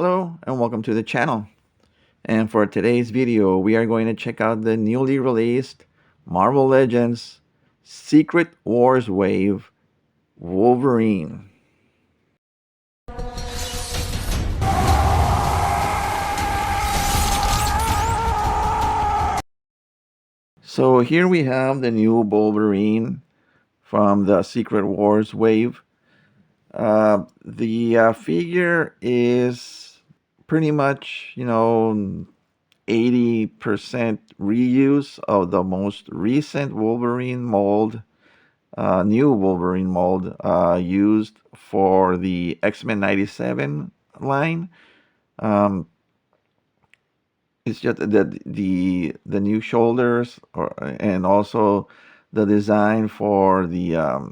Hello and welcome to the channel. And for today's video, we are going to check out the newly released Marvel Legends Secret Wars Wave Wolverine. So here we have the new Wolverine from the Secret Wars Wave. The figure is pretty much, 80% reuse of the most recent Wolverine mold, new Wolverine mold used for the X-Men 97 line. Um, it's just the new shoulders, and also the design for the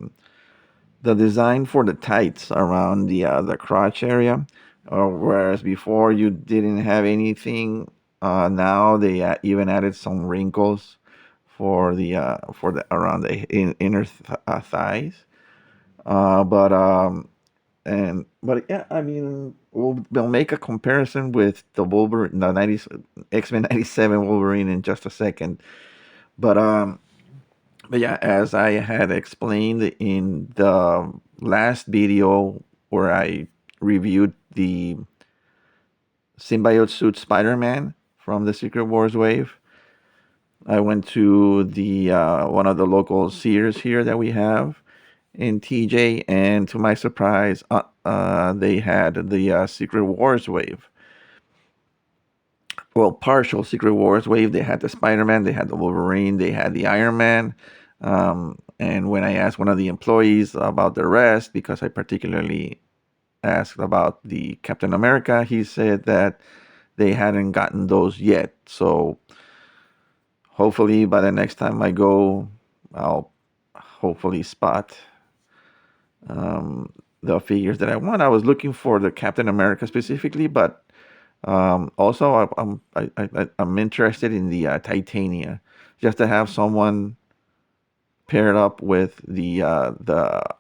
tights around the crotch area. Whereas before you didn't have anything, now they even added some wrinkles for the around the inner thighs. But but yeah, I mean, we'll make a comparison with the Wolverine, the 90s X-Men 97 Wolverine in just a second. But but yeah, as I had explained in the last video where I reviewed the symbiote suit Spider-Man from the Secret Wars wave, I went to the one of the local Sears here that we have in TJ, and to my surprise, they had the Secret Wars wave. Well, partial Secret Wars wave. They had the Spider-Man, they had the Wolverine, they had the Iron Man. And when I asked one of the employees about the rest, because I particularly asked about the Captain America, he said that they hadn't gotten those yet. So hopefully by the next time I go, I'll hopefully spot the figures that I want. I was looking for the Captain America specifically, but also I'm interested in the Titania, just to have someone paired up with the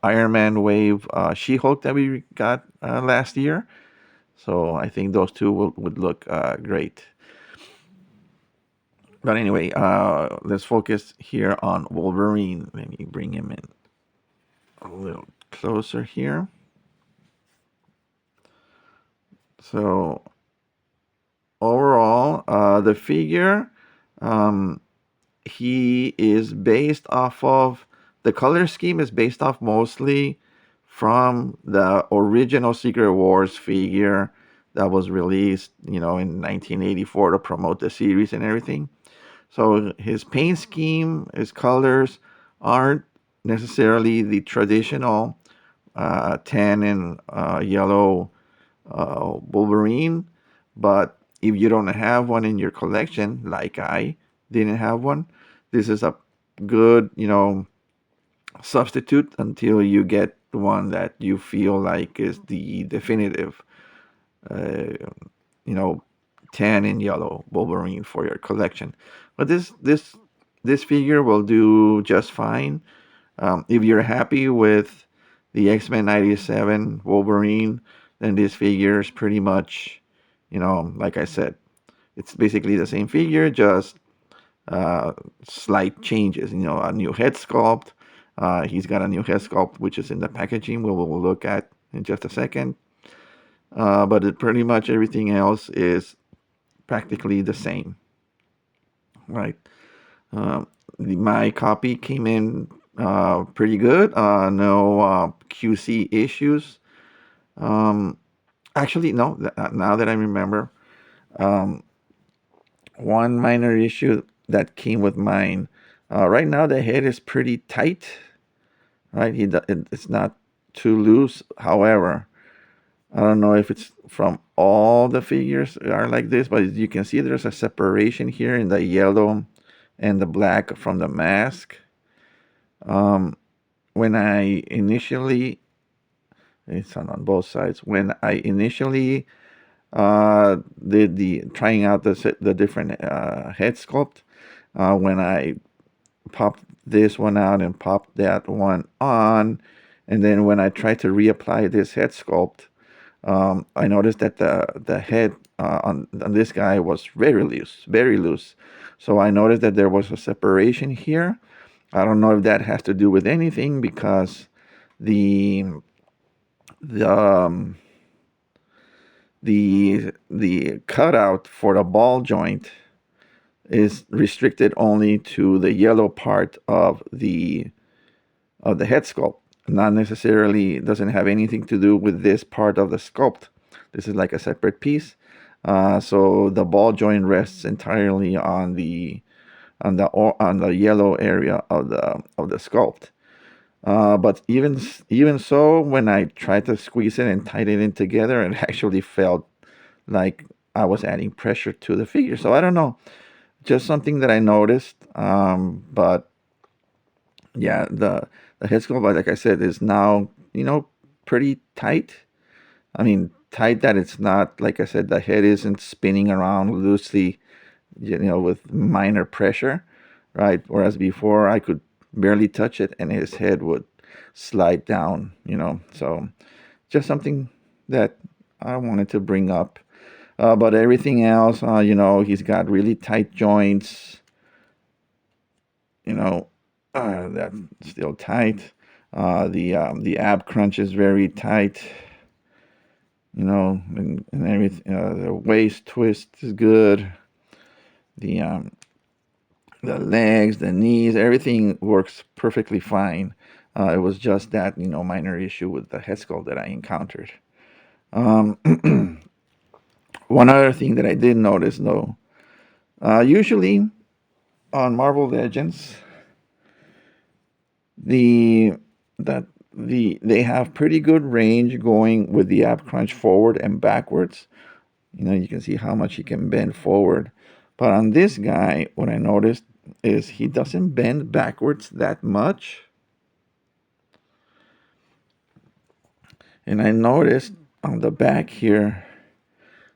Iron Man wave She-Hulk that we got last year. So I think those two would look great. But anyway, let's focus here on Wolverine. Let me bring him in a little closer here. So overall, the figure, he is based off of, the color scheme is based off mostly from the original Secret Wars figure that was released, in 1984 to promote the series and everything. So his paint scheme, his colors aren't necessarily the traditional tan and yellow Wolverine, but if you don't have one in your collection, like I didn't have one, this is a good, substitute until you get the one that you feel like is the definitive, uh, you know, tan and yellow Wolverine for your collection. But this figure will do just fine. If you're happy with the X-Men 97 Wolverine, then this figure is pretty much, like I said, it's basically the same figure, just slight changes. A new head sculpt. He's got a new head sculpt, which is in the packaging. We'll look at in just a second. But pretty much everything else is practically the same, right? My copy came in pretty good. No QC issues. Um, Actually, no. Now that I remember, um, one minor issue that came with mine. Right now, the head is pretty tight. Right, it's not too loose. However, I don't know if it's from all the figures are like this, but as you can see, there's a separation here in the yellow and the black from the mask. When I initially, it's on both sides. When I initially did the trying out the different head sculpt, when I popped this one out and popped that one on, and then when I tried to reapply this head sculpt, I noticed that the head on this guy was very loose, very loose. So I noticed that there was a separation here. I don't know if that has to do with anything because the the um, the cutout for the ball joint is restricted only to the yellow part of the head sculpt. Not necessarily doesn't have anything to do with this part of the sculpt. This is like a separate piece. So the ball joint rests entirely on the yellow area of the sculpt. But even so, when I tried to squeeze it and tighten it together, it actually felt like I was adding pressure to the figure. So I don't know, just something that I noticed. But yeah, the head sculpt, like I said, is now pretty tight. I mean, tight that it's not, like I said, the head isn't spinning around loosely, with minor pressure, right? Whereas before I could barely touch it and his head would slide down. So just something that I wanted to bring up. But everything else, he's got really tight joints, you know, that's still tight. The ab crunch is very tight, and everything. The waist twist is good. The um, the legs, the knees, everything works perfectly fine. It was just that minor issue with the head sculpt that I encountered. Um, One other thing that I did notice though, usually on Marvel Legends, the that they have pretty good range going with the ab crunch forward and backwards. You can see how much he can bend forward. But on this guy, what I noticed is he doesn't bend backwards that much. And I noticed on the back here,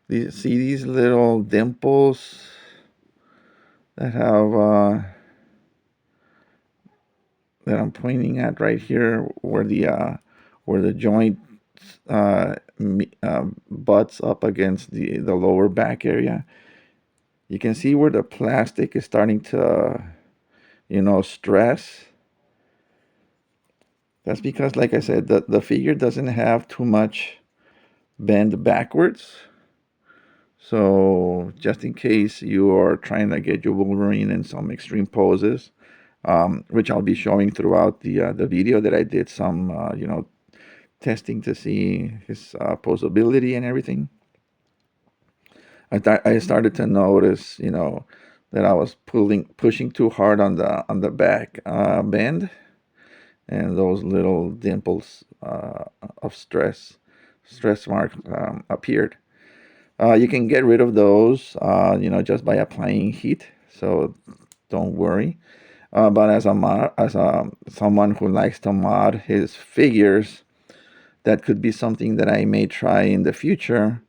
see these little dimples that have that I'm pointing at right here, where the joint butts up against the lower back area. You can see where the plastic is starting to stress. That's because, like I said, the figure doesn't have too much bend backwards. So just in case you are trying to get your Wolverine in some extreme poses, which I'll be showing throughout the video that I did some testing to see his posability and everything. I started to notice that I was pushing too hard on the back bend, and those little dimples of stress marks appeared. You can get rid of those, just by applying heat. So don't worry. But as someone who likes to mod his figures, that could be something that I may try in the future,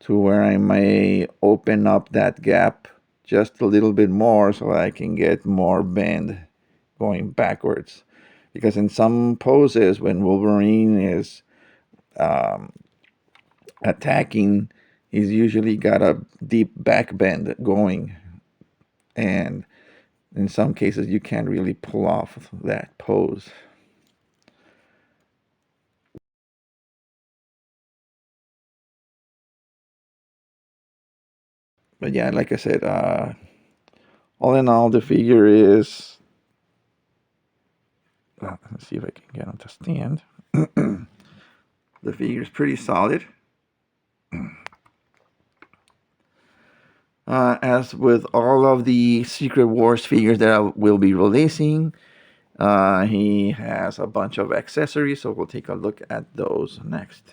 to where I may open up that gap just a little bit more so I can get more bend going backwards. Because in some poses, when Wolverine is um, attacking, he's usually got a deep back bend going, and in some cases, you can't really pull off that pose. But yeah, like I said, all in all, the figure is. Let's see if I can get him to stand. The figure is pretty solid. As with all of the Secret Wars figures that I will be releasing, he has a bunch of accessories, so we'll take a look at those next.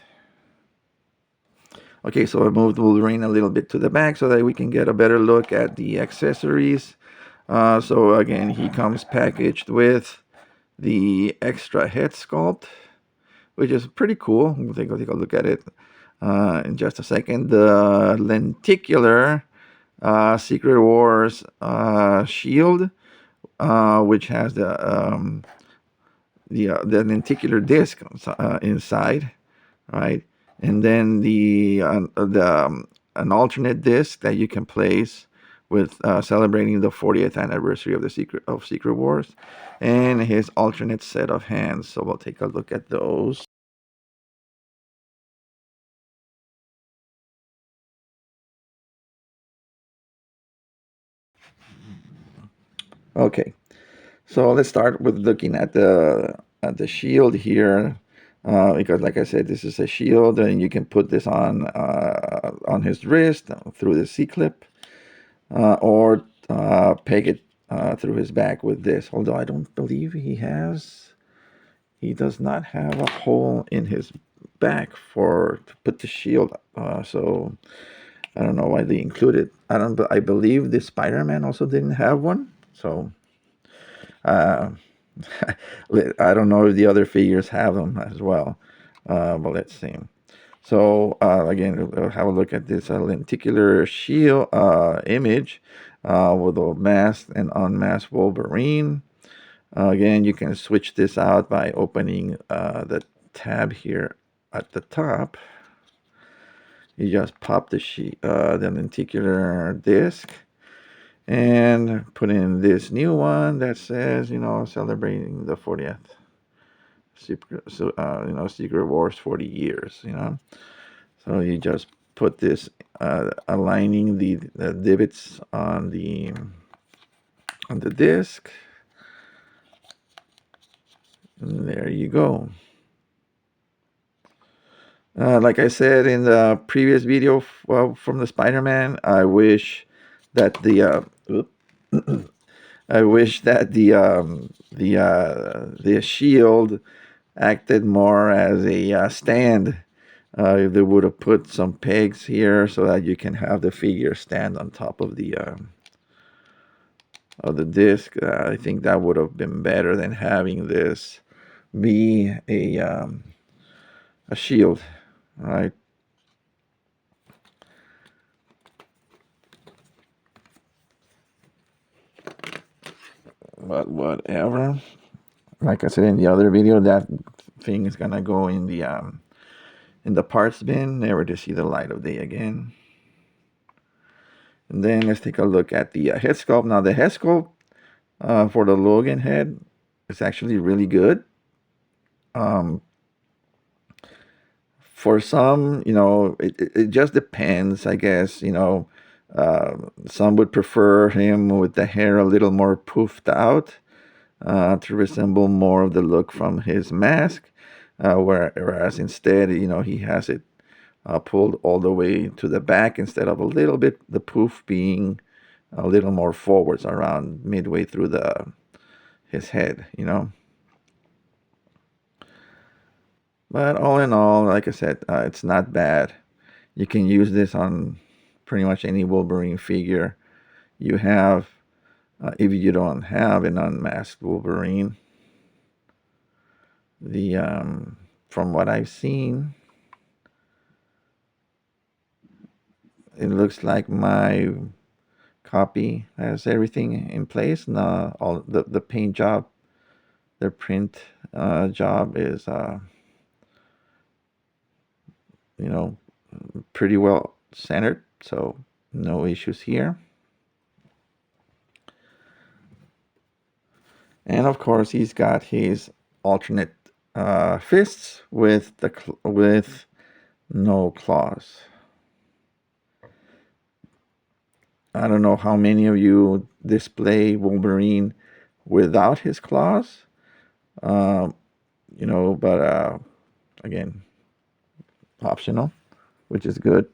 Okay, so I moved Wolverine a little bit to the back so that we can get a better look at the accessories. So again, he comes packaged with the extra head sculpt, which is pretty cool. We'll take a look at it in just a second. The lenticular Secret Wars shield, which has the lenticular disc inside, right? and then an alternate disc that you can place with celebrating the 40th anniversary of the Secret Wars, and his alternate set of hands. So we'll take a look at those. Okay, so let's start with looking at the shield here, because like I said, this is a shield, and you can put this on his wrist through the C clip, or peg it through his back with this. Although I don't believe he does not have a hole in his back for to put the shield. So I don't know why they included. I don't. I believe the Spider-Man also didn't have one. So uh, I don't know if the other figures have them as well. But let's see. So again, we'll have a look at this lenticular shield image with a masked and unmasked Wolverine. Again, you can switch this out by opening the tab here at the top. You just pop the lenticular disc, and put in this new one that says, celebrating the 40th Secret Wars 40 years. So you just put this, aligning the divots on the disc. And there you go. Like I said in the previous video from the Spider-Man, I wish that I wish that the shield acted more as a stand. If they would have put some pegs here so that you can have the figure stand on top of the disc, I think that would have been better than having this be a shield, right? But whatever. Like I said in the other video, that thing is gonna go in the parts bin, never to see the light of day again. And then let's take a look at the head sculpt. Now the head sculpt for the Logan head is actually really good. Um, for some, it just depends, I guess. Some would prefer him with the hair a little more poofed out to resemble more of the look from his mask, whereas instead, he has it pulled all the way to the back instead of a little bit the poof being a little more forwards around midway through the his head. But all in all, like I said, it's not bad. You can use this on pretty much any Wolverine figure you have. If you don't have an unmasked Wolverine, the from what I've seen, it looks like my copy has everything in place. Now all the paint job, the print job is you know pretty well centered, so no issues here. And of course, he's got his alternate fists with with no claws. I don't know how many of you display Wolverine without his claws, um, but again, optional, which is good.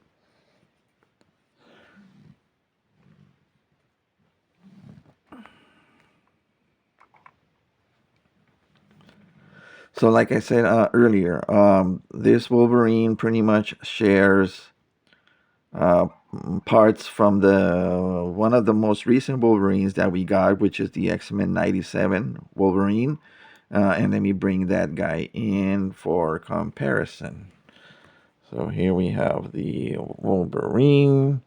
So, like I said earlier, this Wolverine pretty much shares uh, parts from the one of the most recent Wolverines that we got, which is the X-Men '97 Wolverine. And let me bring that guy in for comparison. So here we have the Wolverine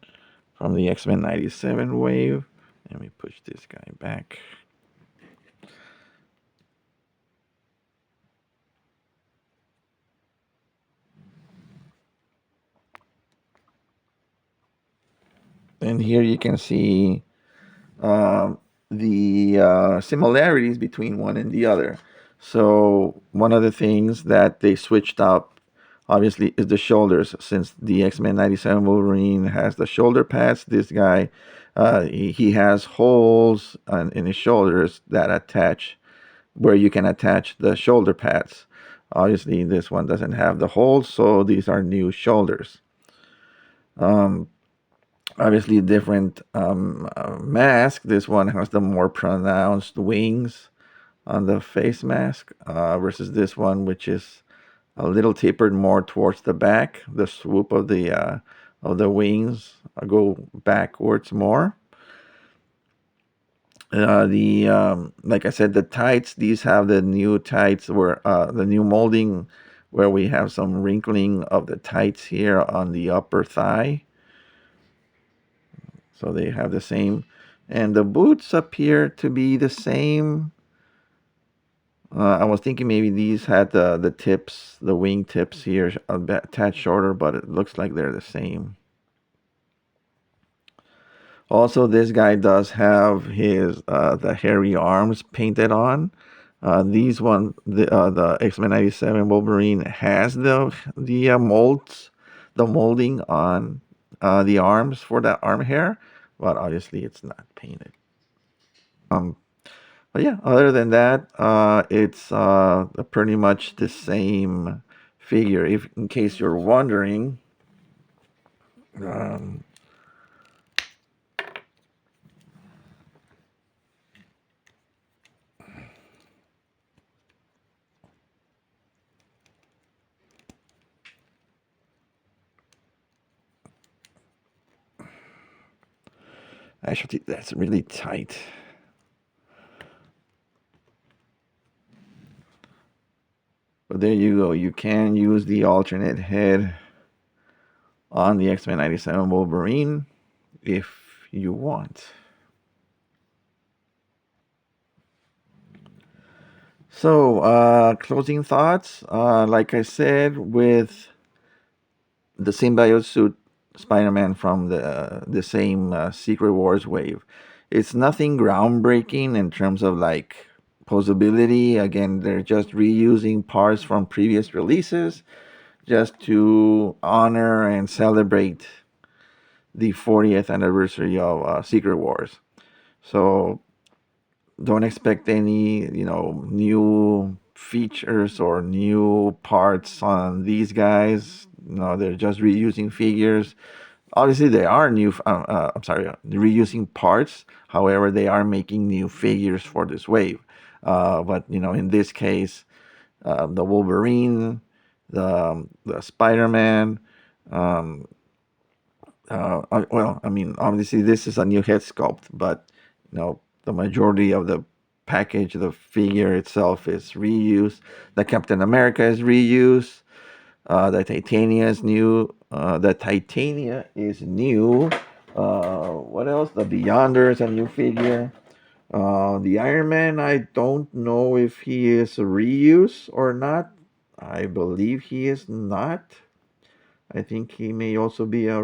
from the X-Men '97 wave. Let me push this guy back. And here you can see um, the similarities between one and the other. So one of the things that they switched up, obviously, is the shoulders. Since the X-Men '97 Wolverine has the shoulder pads, this guy he has holes in his shoulders that attach where you can attach the shoulder pads. Obviously, this one doesn't have the holes, so these are new shoulders. Um, Obviously, different mask. This one has the more pronounced wings on the face mask versus this one, which is a little tapered more towards the back. The swoop of the wings go backwards more. The Like I said, the tights. These have the new tights where the new molding, where we have some wrinkling of the tights here on the upper thigh. So they have the same, and the boots appear to be the same. I was thinking maybe these had the tips, the wing tips here a bit tad shorter, but it looks like they're the same. Also, this guy does have his the hairy arms painted on. The X-Men '97 Wolverine has the molds, the molding on the arms for that arm hair, but obviously it's not painted. Um, but yeah, other than that, it's pretty much the same figure. If in case you're wondering, um, actually that's really tight. But there you go. You can use the alternate head on the X-Men '97 Wolverine if you want. So, closing thoughts. Like I said, with the symbiote suit Spider-Man from the same Secret Wars wave, it's nothing groundbreaking in terms of like posability. Again, they're just reusing parts from previous releases just to honor and celebrate the 40th anniversary of Secret Wars. So don't expect any, new features or new parts on these guys. No, they're just reusing figures. Obviously, they are new. I'm sorry, reusing parts. However, they are making new figures for this wave. But in this case, the Wolverine, the Spider-Man. Um, well, I mean, obviously this is a new head sculpt, but the majority of the package, the figure itself is reused. The Captain America is reused. The Titania is new. What else? The Beyonder is a new figure. The Iron Man, I don't know if he is a reuse or not. I believe he is not. I think he may also be a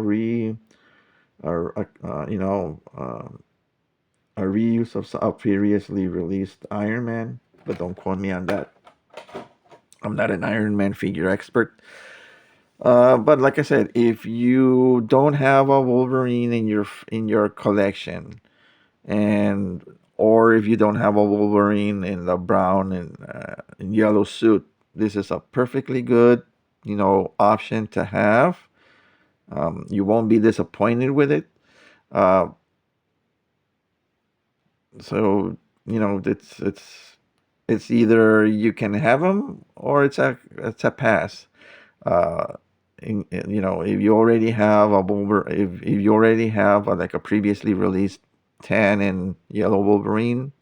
a reuse of a previously released Iron Man, but don't quote me on that. I'm not an Iron Man figure expert. But like I said, if you don't have a Wolverine in your collection, and or if you don't have a Wolverine in the brown and yellow suit, this is a perfectly good, option to have. You won't be disappointed with it. Uh, so it's either you can have them or it's a pass. Uh, if you already have if you already have like a previously released tan and yellow Wolverine,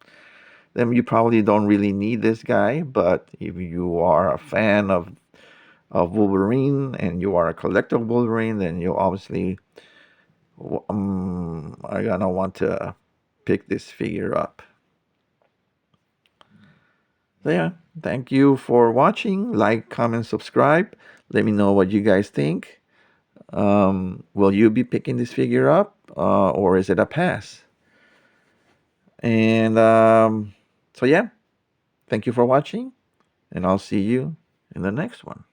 then you probably don't really need this guy. But if you are a fan of Wolverine and you are a collector of Wolverine, then you obviously are gonna want to pick this figure up. So yeah, thank you for watching. Like, comment, subscribe. Let me know what you guys think. Will you be picking this figure up? or is it a pass? And so, yeah, thank you for watching, and I'll see you in the next one.